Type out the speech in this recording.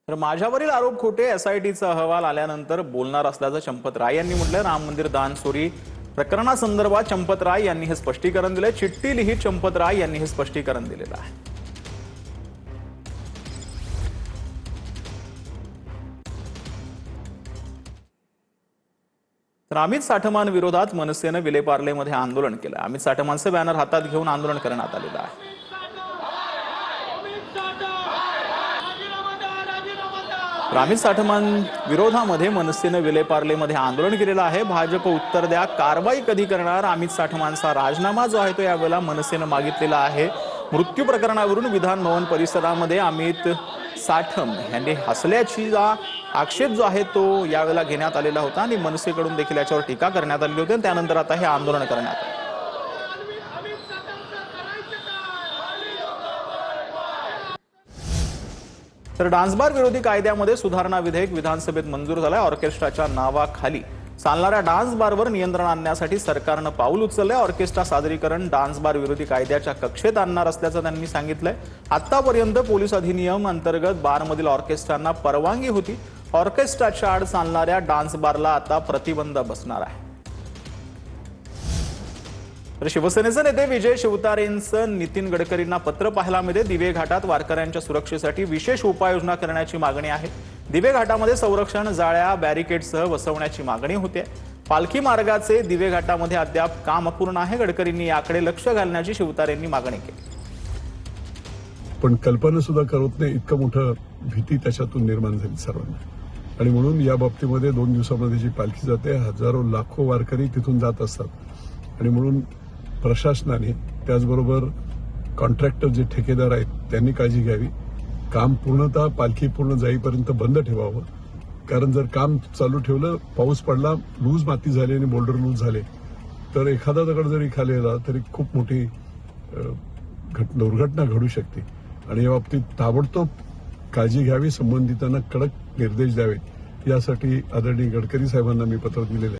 तर माझ्यावरील आरोप खोटे, एसआयटीचा अहवाल आल्यानंतर बोलणार असल्याचं चंपत राय यांनी म्हटलं. राम मंदिर दान चोरी प्रकरणासंदर्भात चंपत राय यांनी हे स्पष्टीकरण दिले. चिठ्ठी लिहित चंपत राय यांनी हे स्पष्टीकरण दिलेलं आहे. तर अमित साठमान विरोधात मनसेनं विलेपार्लेमध्ये आंदोलन केलं. अमित साठमानचे बॅनर हातात घेऊन आंदोलन करण्यात आलेलं आहे. अमित साठमान विरोधामध्ये मनसेनं विलेपार्लेमध्ये आंदोलन केलेलं आहे. भाजप उत्तर द्या, कारवाई कधी करणार? अमित साठमानचा राजीनामा जो आहे तो यावेळेला मनसेनं मागितलेला आहे. मृत्यू प्रकरणावरून विधान भवन परिसरामध्ये अमित साठम यांनी हसल्याची आक्षेप जो आहे तो यावेळेला घेण्यात आलेला होता आणि मनसेकडून देखील याच्यावर टीका करण्यात आली होती. त्यानंतर आता हे आंदोलन करण्यात आले. तर डान्सबार विरोधी कायद्यामध्ये सुधारणा विधेयक विधानसभेत मंजूर झालंय. ऑर्केस्ट्राच्या नावाखाली चालणाऱ्या डान्स बारवर नियंत्रण आणण्यासाठी सरकारनं पाऊल उचललंय. ऑर्केस्ट्रा सादरीकरण डान्स बार विरोधी कायद्याच्या कक्षेत आणणार असल्याचं त्यांनी सांगितलंय. आतापर्यंत पोलीस अधिनियम अंतर्गत बारमधील ऑर्केस्ट्रांना परवानगी होती. ऑर्केस्ट्राच्या आड चालणाऱ्या डान्स बारला आता प्रतिबंध बसणार आहे. तर शिवसेनेचे नेते विजय शिवतारेंचं नितीन गडकरींना पत्र पाहायला मिळते. दिवे घाटात वारकऱ्यांच्या सुरक्षेसाठी विशेष उपाययोजना करण्याची मागणी आहे. दिवे घाटामध्ये संरक्षण जाळ्या बॅरिकेडसह बसवण्याची मागणी होते. पालखी मार्गाचे दिवे घाटामध्ये अद्याप काम अपूर्ण आहे. गडकरींनी याकडे लक्ष घालण्याची शिवतारेंनी मागणी केली. पण कल्पना सुद्धा करत नाही इतकं मोठं भीती त्याच्यातून निर्माण झाली सर्वांना. आणि म्हणून या बाबतीमध्ये 2 दिवसामध्ये जी पालखी जाते, हजारो लाखो वारकरी तिथून जात असतात. आणि म्हणून प्रशासनाने त्याचबरोबर कॉन्ट्रॅक्टर जे ठेकेदार आहेत त्यांनी काळजी घ्यावी. काम पूर्णतः पालखी पूर्ण जाईपर्यंत बंद ठेवावं. कारण जर काम चालू ठेवलं, पाऊस पडला, लूज माती झाली आणि बोल्डर लूज झाले तर एखादा दगड जरी खाली आला तरी खूप मोठी दुर्घटना घडू शकते. आणि या बाबतीत ताबडतोब काळजी घ्यावी. संबंधितांना कडक निर्देश द्यावेत. यासाठी आदरणीय गडकरी साहेबांना मी पत्र दिलेलं आहे.